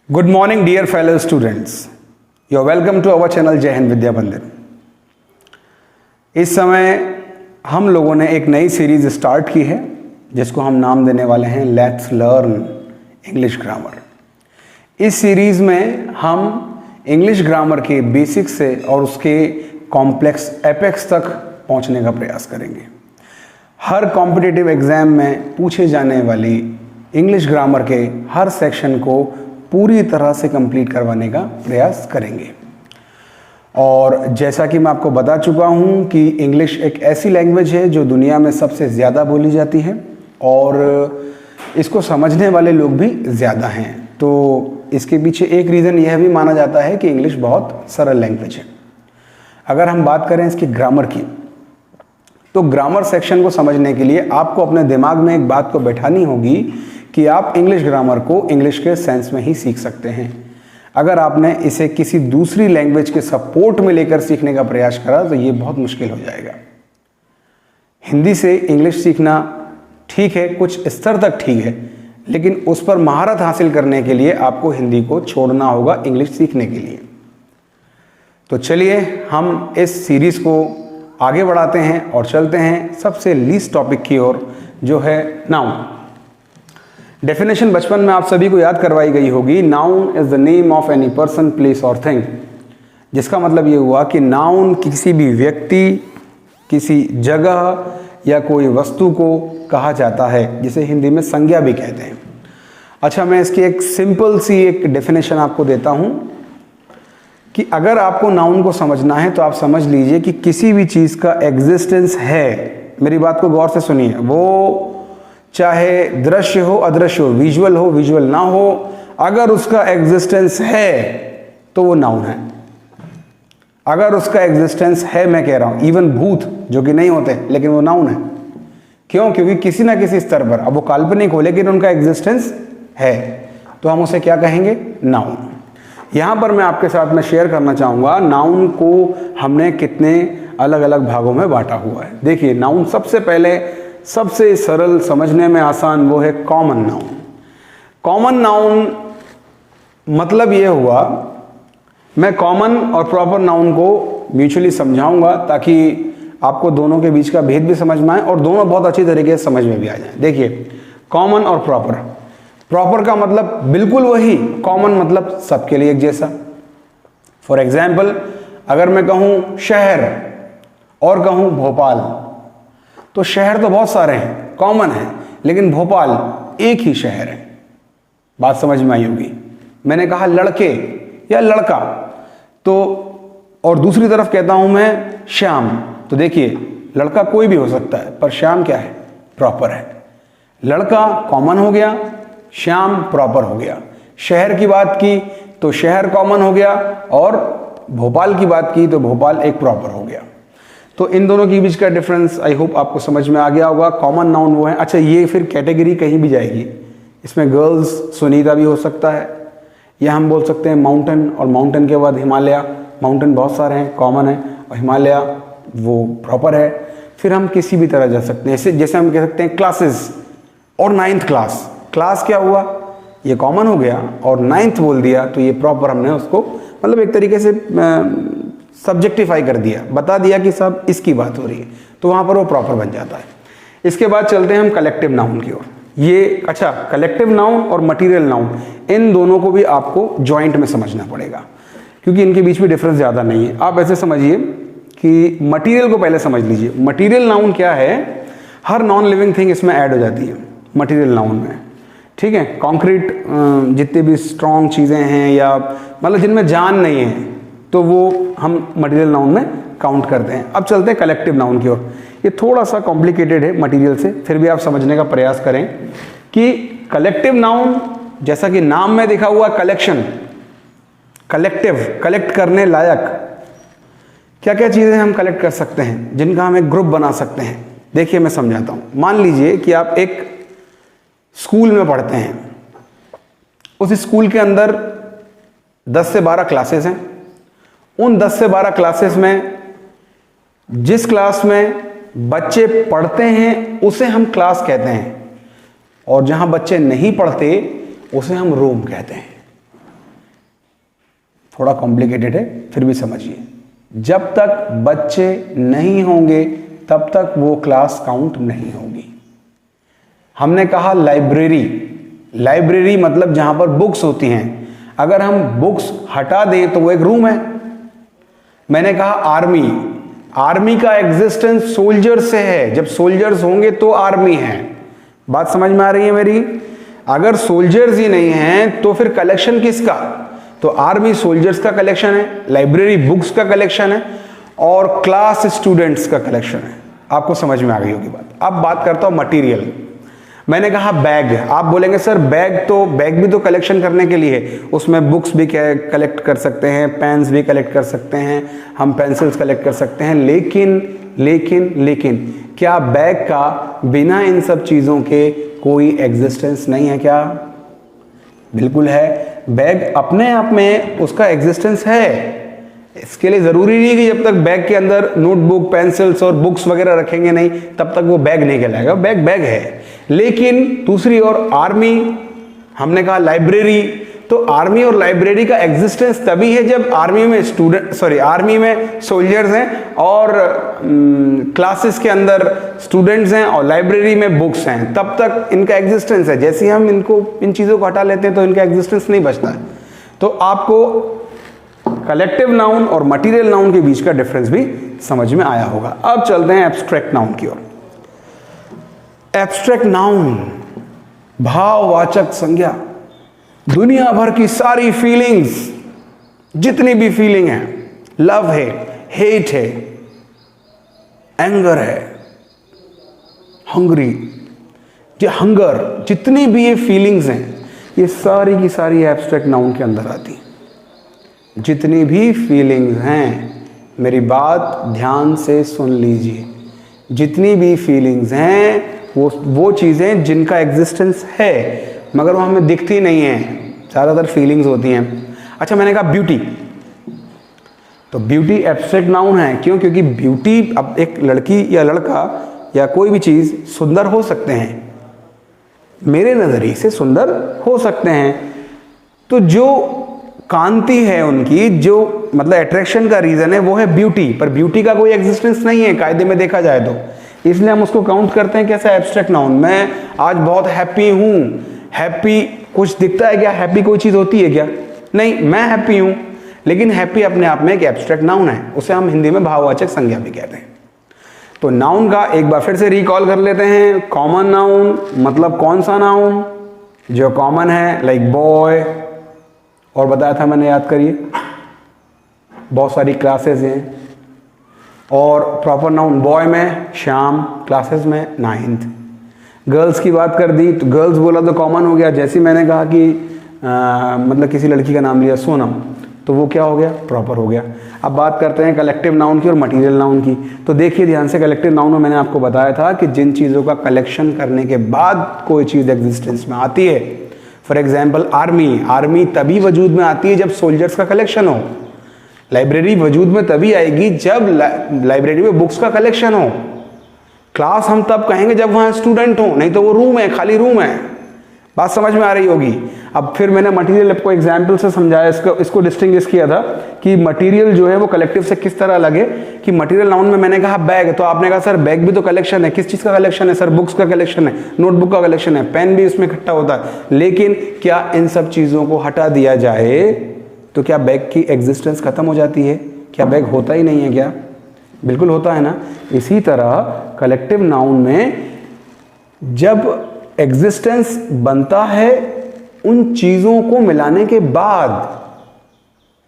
Good morning, dear fellow students. You are welcome to our channel जय हिंद विद्या मंदिर। इस समय हम लोगों ने एक नई सीरीज स्टार्ट की है जिसको हम नाम देने वाले हैं लेट्स लर्न इंग्लिश ग्रामर। इस सीरीज में हम इंग्लिश ग्रामर के बेसिक से और उसके कॉम्प्लेक्स एपेक्स तक पहुंचने का प्रयास करेंगे। हर कॉम्पिटिटिव एग्जाम में पूछे जाने वाली इंग्लिश ग्रामर के हर सेक्शन को पूरी तरह से कंप्लीट करवाने का प्रयास करेंगे। और जैसा कि मैं आपको बता चुका हूं कि इंग्लिश एक ऐसी लैंग्वेज है जो दुनिया में सबसे ज़्यादा बोली जाती है और इसको समझने वाले लोग भी ज़्यादा हैं। तो इसके पीछे एक रीज़न यह भी माना जाता है कि इंग्लिश बहुत सरल लैंग्वेज है। अगर हम बात करें इसकी ग्रामर की, तो ग्रामर सेक्शन को समझने के लिए आपको अपने दिमाग में एक बात को बैठानी होगी कि आप इंग्लिश ग्रामर को इंग्लिश के सेंस में ही सीख सकते हैं। अगर आपने इसे किसी दूसरी लैंग्वेज के सपोर्ट में लेकर सीखने का प्रयास करा तो ये बहुत मुश्किल हो जाएगा। हिंदी से इंग्लिश सीखना ठीक है, कुछ स्तर तक ठीक है, लेकिन उस पर महारत हासिल करने के लिए आपको हिंदी को छोड़ना होगा इंग्लिश सीखने के लिए। तो चलिए हम इस सीरीज को आगे बढ़ाते हैं और चलते हैं सबसे लीस्ट टॉपिक की ओर, जो है नाउन। डेफिनेशन बचपन में आप सभी को याद करवाई गई होगी। Noun is the name of any person, place और थिंग, जिसका मतलब ये हुआ कि नाउन किसी भी व्यक्ति, किसी जगह या कोई वस्तु को कहा जाता है, जिसे हिंदी में संज्ञा भी कहते हैं। अच्छा, मैं इसकी एक सिंपल सी एक डेफिनेशन आपको देता हूं कि अगर आपको नाउन को समझना है तो आप समझ लीजिए कि किसी भी चीज़ का एग्जिस्टेंस है। मेरी बात को गौर से सुनिए, वो चाहे दृश्य हो, अदृश्य हो, विजुअल ना हो, अगर उसका एग्जिस्टेंस है तो वो नाउन है। अगर उसका एग्जिस्टेंस है, मैं कह रहा हूं, इवन भूत जो कि नहीं होते लेकिन वो नाउन है। क्यों? क्योंकि किसी ना किसी स्तर पर, अब वो काल्पनिक हो लेकिन उनका एग्जिस्टेंस है, तो हम उसे क्या कहेंगे? नाउन। यहां पर मैं आपके साथ में शेयर करना चाहूंगा नाउन को हमने कितने अलग अलग भागों में बांटा हुआ है। देखिए, नाउन सबसे पहले, सबसे सरल, समझने में आसान, वो है कॉमन नाउन। कॉमन नाउन मतलब ये हुआ, मैं कॉमन और प्रॉपर नाउन को म्यूचुअली समझाऊंगा ताकि आपको दोनों के बीच का भेद भी समझ में आए और दोनों बहुत अच्छी तरीके से समझ में भी आ जाए। देखिए, कॉमन और प्रॉपर। प्रॉपर का मतलब बिल्कुल वही, कॉमन मतलब सबके लिए एक जैसा। फॉर एग्जाम्पल, अगर मैं कहूं शहर और कहूं भोपाल, तो शहर तो बहुत सारे हैं, कॉमन है, लेकिन भोपाल एक ही शहर है। बात समझ में आई होगी। मैंने कहा लड़के या लड़का, तो और दूसरी तरफ कहता हूं मैं श्याम, तो देखिए लड़का कोई भी हो सकता है, पर श्याम क्या है? प्रॉपर है। लड़का कॉमन हो गया, श्याम प्रॉपर हो गया। शहर की बात की तो शहर कॉमन हो गया, और भोपाल की बात की तो भोपाल एक प्रॉपर हो गया। तो इन दोनों के बीच का डिफरेंस आई होप आपको समझ में आ गया होगा। कॉमन नाउन वो है। अच्छा, ये फिर कैटेगरी कहीं भी जाएगी, इसमें गर्ल्स सुनीता भी हो सकता है, या हम बोल सकते हैं माउंटेन, और माउंटेन के बाद हिमालय। माउंटेन बहुत सारे हैं, कॉमन है, और हिमालय वो प्रॉपर है। फिर हम किसी भी तरह जा सकते हैं, जैसे हम कह सकते हैं क्लासेस और 9th क्लास। क्लास क्या हुआ? ये कॉमन हो गया, और 9th बोल दिया तो ये प्रॉपर, हमने उसको मतलब एक तरीके से सब्जेक्टिफाई कर दिया, बता दिया कि सब इसकी बात हो रही है, तो वहां पर वो प्रॉपर बन जाता है। इसके बाद चलते हैं हम कलेक्टिव नाउन की ओर। ये अच्छा, कलेक्टिव नाउन और मटेरियल नाउन, इन दोनों को भी आपको जॉइंट में समझना पड़ेगा, क्योंकि इनके बीच में डिफरेंस ज़्यादा नहीं है। आप ऐसे समझिए कि मटीरियल को पहले समझ लीजिए। मटीरियल नाउन क्या है? हर नॉन लिविंग थिंग इसमें ऐड हो जाती है मटीरियल नाउन में, ठीक है। कॉन्क्रीट, जितनी भी स्ट्रॉन्ग चीज़ें हैं या मतलब जिनमें जान नहीं है, तो वो हम मटेरियल नाउन में काउंट करते हैं। अब चलते हैं कलेक्टिव नाउन की ओर। ये थोड़ा सा कॉम्प्लिकेटेड है मटेरियल से, फिर भी आप समझने का प्रयास करें कि कलेक्टिव नाउन, जैसा कि नाम में लिखा हुआ कलेक्शन, कलेक्टिव, कलेक्ट करने लायक, क्या क्या चीज़ें हम कलेक्ट कर सकते हैं जिनका हम एक ग्रुप बना सकते हैं। देखिए, मैं समझाता हूँ। मान लीजिए कि आप एक स्कूल में पढ़ते हैं, उस स्कूल के अंदर 10 से 12 क्लासेस हैं। उन 10 से 12 क्लासेस में जिस क्लास में बच्चे पढ़ते हैं उसे हम क्लास कहते हैं, और जहां बच्चे नहीं पढ़ते उसे हम रूम कहते हैं। थोड़ा कॉम्प्लिकेटेड है, फिर भी समझिए। जब तक बच्चे नहीं होंगे तब तक वो क्लास काउंट नहीं होगी। हमने कहा लाइब्रेरी, लाइब्रेरी मतलब जहां पर बुक्स होती हैं। अगर हम बुक्स हटा दें तो वो एक रूम है। मैंने कहा आर्मी, आर्मी का एग्जिस्टेंस सोल्जर से है। जब सोल्जर्स होंगे तो आर्मी है। बात समझ में आ रही है मेरी? अगर सोल्जर्स ही नहीं हैं तो फिर कलेक्शन किसका? तो आर्मी सोल्जर्स का कलेक्शन है, लाइब्रेरी बुक्स का कलेक्शन है, और क्लास स्टूडेंट्स का कलेक्शन है। आपको समझ में आ गई होगी बात। अब बात करता हूं मटेरियल। मैंने कहा बैग। आप बोलेंगे सर बैग भी तो कलेक्शन करने के लिए है, उसमें बुक्स भी कलेक्ट कर सकते हैं, पेन्स भी कलेक्ट कर सकते हैं, हम पेंसिल्स कलेक्ट कर सकते हैं, लेकिन क्या बैग का बिना इन सब चीज़ों के कोई एग्जिस्टेंस नहीं है क्या? बिल्कुल है। बैग अपने आप में उसका एग्जिस्टेंस है। इसके लिए ज़रूरी नहीं कि जब तक बैग के अंदर नोटबुक, पेंसिल्स और बुक्स वगैरह रखेंगे नहीं तब तक वो बैग नहीं कहलाएगा। बैग है। लेकिन दूसरी ओर आर्मी, हमने कहा लाइब्रेरी, तो आर्मी और लाइब्रेरी का एग्जिस्टेंस तभी है जब आर्मी में सोल्जर्स हैं और क्लासेस के अंदर स्टूडेंट्स हैं और लाइब्रेरी में बुक्स हैं, तब तक इनका एग्जिस्टेंस है। जैसे ही हम इन चीज़ों को हटा लेते हैं तो इनका एग्जिस्टेंस नहीं बचता है। तो आपको कलेक्टिव नाउन और मटीरियल नाउन के बीच का डिफरेंस भी समझ में आया होगा। अब चलते हैं एब्स्ट्रैक्ट नाउन की ओर। एब्स्ट्रैक्ट नाउन, भाववाचक संज्ञा। दुनिया भर की सारी फीलिंग्स, जितनी भी फीलिंग है, लव है, हेट है, एंगर है, हंग्री, हंगर, जितनी भी ये फीलिंग्स हैं ये सारी की सारी एब्स्ट्रैक्ट नाउन के अंदर आती हैं। जितनी भी फीलिंग्स हैं, मेरी बात ध्यान से सुन लीजिए, जितनी भी फीलिंग्स हैं वो चीज़ें जिनका एग्जिस्टेंस है मगर वो हमें दिखती नहीं हैं, ज़्यादातर फीलिंग्स होती हैं। अच्छा, मैंने कहा ब्यूटी, तो ब्यूटी एब्स्ट्रैक्ट नाउन है। क्यों? क्योंकि ब्यूटी, अब एक लड़की या लड़का या कोई भी चीज़ सुंदर हो सकते हैं, मेरे नज़रिए से सुंदर हो सकते हैं, तो जो कांति है उनकी, जो मतलब अट्रैक्शन का रीज़न है वो है ब्यूटी। पर ब्यूटी का कोई एग्जिस्टेंस नहीं है कायदे में देखा जाए तो, इसलिए हम उसको काउंट करते हैं कैसा? Abstract noun. मैं आज बहुत हैप्पी हूँ। हैप्पी कुछ दिखता है क्या? हैप्पी कोई चीज़ होती है क्या? नहीं, मैं हैप्पी हूँ, लेकिन हैप्पी अपने आप में एक एब्स्ट्रैक्ट नाउन है, उसे हम हिंदी में भाववाचक संज्ञा भी कहते हैं। तो नाउन का एक बार फिर से रिकॉल कर लेते हैं। कॉमन नाउन मतलब कौन सा नाउन? जो कॉमन है, लाइक बॉय, और बताया था मैंने, याद करिए, बहुत सारी क्लासेस हैं। और प्रॉपर नाउन बॉय में श्याम, क्लासेस में 9th। गर्ल्स की बात कर दी तो गर्ल्स बोला तो कॉमन हो गया। जैसे मैंने कहा कि मतलब किसी लड़की का नाम लिया सोनम, तो वो क्या हो गया? प्रॉपर हो गया। अब बात करते हैं कलेक्टिव नाउन की और मटेरियल नाउन की। तो देखिए ध्यान से, कलेक्टिव नाउन में मैंने आपको बताया था कि जिन चीज़ों का कलेक्शन करने के बाद कोई चीज़ एग्जिस्टेंस में आती है। फॉर एग्जाम्पल आर्मी, आर्मी तभी वजूद में आती है जब सोल्जर्स का कलेक्शन हो। लाइब्रेरी वजूद में तभी आएगी जब लाइब्रेरी में बुक्स का कलेक्शन हो। क्लास हम तब कहेंगे जब वहाँ स्टूडेंट हो, नहीं तो वो रूम है, खाली रूम है। बात समझ में आ रही होगी। अब फिर मैंने मटेरियल आपको एग्जाम्पल से समझाया, इसको डिस्टिंग्विश किया था कि मटेरियल जो है वो कलेक्टिव से किस तरह लगे। कि मटेरियल नाउन में मैंने कहा बैग, तो आपने कहा सर बैग भी तो कलेक्शन है। किस चीज़ का कलेक्शन है? सर बुक्स का कलेक्शन है, नोटबुक का कलेक्शन है, पेन भी उसमें इकट्ठा होता है। लेकिन क्या इन सब चीज़ों को हटा दिया जाए तो क्या बैग की एग्जिस्टेंस खत्म हो जाती है? क्या बैग होता ही नहीं है क्या? बिल्कुल होता है ना। इसी तरह कलेक्टिव नाउन में जब एग्जिस्टेंस बनता है उन चीज़ों को मिलाने के बाद,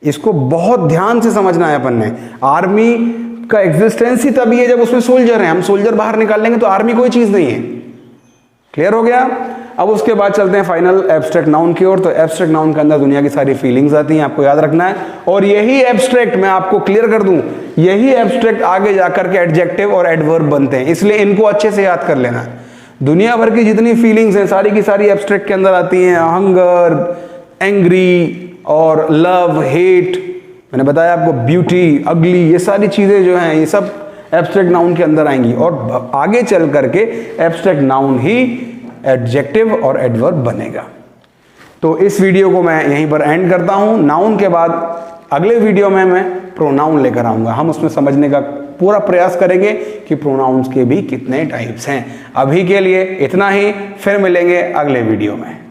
इसको बहुत ध्यान से समझना है अपन ने। आर्मी का एग्जिस्टेंस ही तभी है जब उसमें सोल्जर हैं। हम सोल्जर बाहर निकाल लेंगे तो आर्मी कोई चीज़ नहीं है। क्लियर हो गया? अब उसके बाद चलते हैं फाइनल एब्स्ट्रैक्ट नाउन की ओर। तो एब्स्ट्रैक्ट नाउन के अंदर दुनिया की सारी फीलिंग्स आती हैं, आपको याद रखना है। और यही एब्स्ट्रैक्ट, मैं आपको क्लियर कर दूं, यही एब्स्ट्रैक्ट आगे जाकर के एडजेक्टिव और एडवर्ब बनते हैं, इसलिए इनको अच्छे से याद कर लेना है। दुनिया भर की जितनी फीलिंग्स हैं सारी की सारी एब्स्ट्रैक्ट के अंदर आती हैं। हंगर, एंग्री और लव, हेट, मैंने बताया आपको ब्यूटी, अगली, ये सारी चीज़ें जो हैं ये सब एब्स्ट्रैक्ट नाउन के अंदर आएंगी। और आगे चल करके एब्स्ट्रैक्ट नाउन ही एडजेक्टिव और एडवर्ब बनेगा। तो इस वीडियो को मैं यहीं पर एंड करता हूं। नाउन के बाद अगले वीडियो में मैं प्रोनाउन लेकर आऊँगा। हम उसमें समझने का पूरा प्रयास करेंगे कि प्रोनाउंस के भी कितने टाइप्स हैं। अभी के लिए इतना ही, फिर मिलेंगे अगले वीडियो में।